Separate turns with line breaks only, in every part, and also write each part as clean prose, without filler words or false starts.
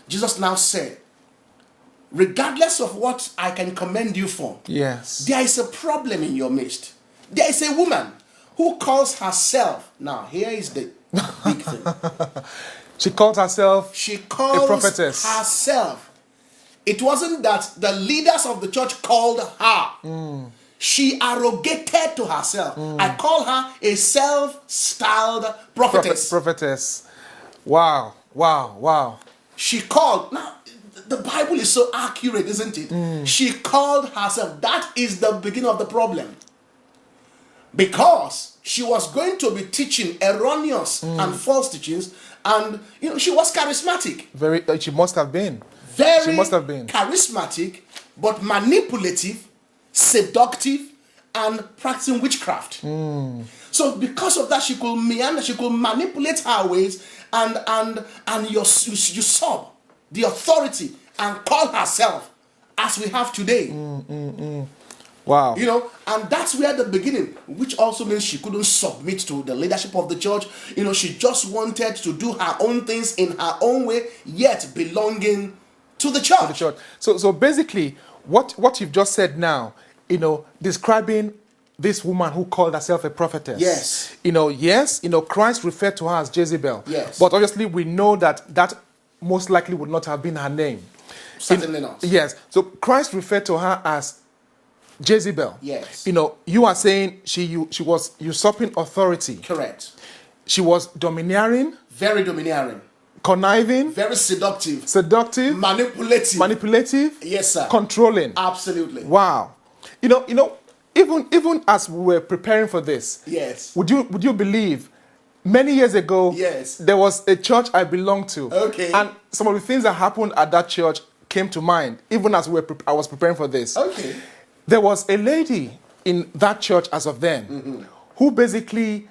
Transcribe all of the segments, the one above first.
Jesus now said, regardless of what I can commend you for,
yes,
there is a problem in your midst. There is a woman who calls herself, now here is the big thing.
She calls herself
She calls
a prophetess.
herself. It wasn't that the leaders of the church called her. She arrogated to herself. I call her a self-styled prophetess.
Prophetess. Wow, wow, wow.
She called. Now, the Bible is so accurate, isn't it? She called herself. That is the beginning of the problem. Because she was going to be teaching erroneous and false teachings, and she was charismatic.
She must have been.
Very
she must have been
charismatic, but manipulative, seductive, and practicing witchcraft. So because of that, she could meander, she could manipulate her ways and usurp the authority and call herself as we have today.
Wow.
And that's where the beginning, which also means she couldn't submit to the leadership of the church. She just wanted to do her own things in her own way, yet belonging to the church.
So basically, what you've just said now, describing this woman who called herself a prophetess.
Yes.
Yes, Christ referred to her as Jezebel.
Yes.
But obviously we know that most likely would not have been her name.
Certainly not.
Yes. So Christ referred to her as Jezebel.
Yes.
You are saying she was usurping authority.
Correct.
She was domineering.
Very domineering.
Conniving.
Very seductive. Manipulative. Yes, sir.
Controlling.
Absolutely.
Wow. Even as we were preparing for this,
yes.
Would you believe many years ago,
yes,
there was a church I belonged to.
Okay.
And some of the things that happened at that church came to mind, even as I was preparing for this.
Okay.
There was a lady in that church as of then, who basically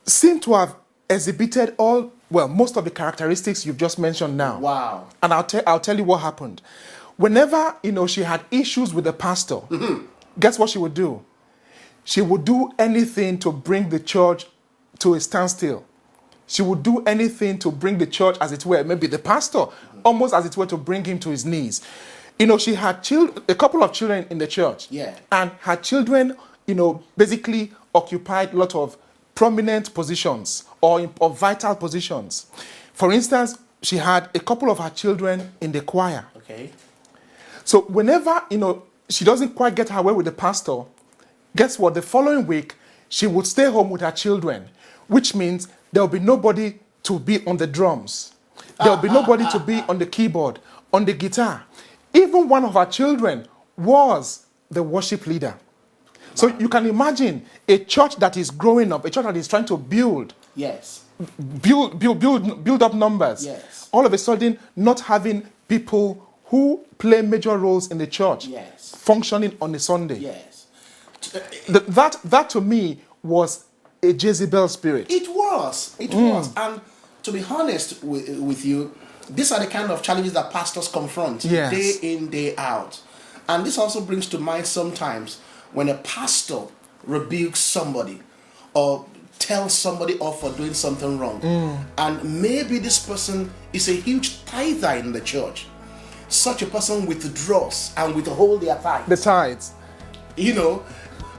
seemed to have exhibited most of the characteristics you've just mentioned now.
Wow.
And I'll tell you what happened. Whenever, she had issues with the pastor, guess what she would do? She would do anything to bring the church to a standstill. She would do anything to bring the church, as it were, maybe the pastor, almost as it were, to bring him to his knees. She had a couple of children in the church.
Yeah.
And her children, basically occupied a lot of prominent positions or vital positions. For instance, she had a couple of her children in the choir.
Okay.
So whenever, she doesn't quite get her way with the pastor, guess what? The following week, she would stay home with her children, which means there'll be nobody to be on the drums. There'll be nobody to be on the keyboard, on the guitar. Even one of her children was the worship leader. So you can imagine a church that is growing up, a church that is trying to build.
Yes.
Build up numbers.
Yes.
All of a sudden, not having people who play major roles in the church.
Yes.
Functioning on a Sunday.
Yes.
That to me was a Jezebel spirit.
It was. And to be honest with you, these are the kind of challenges that pastors confront day in, day out. And this also brings to mind sometimes when a pastor rebukes somebody or tells somebody off for doing something wrong. And maybe this person is a huge tither in the church. Such a person withdraws and withhold their tithes.
The tithes.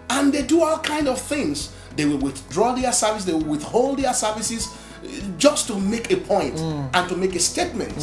And they do all kind of things. They will withdraw their service, they will withhold their services just to make a point and to make a statement.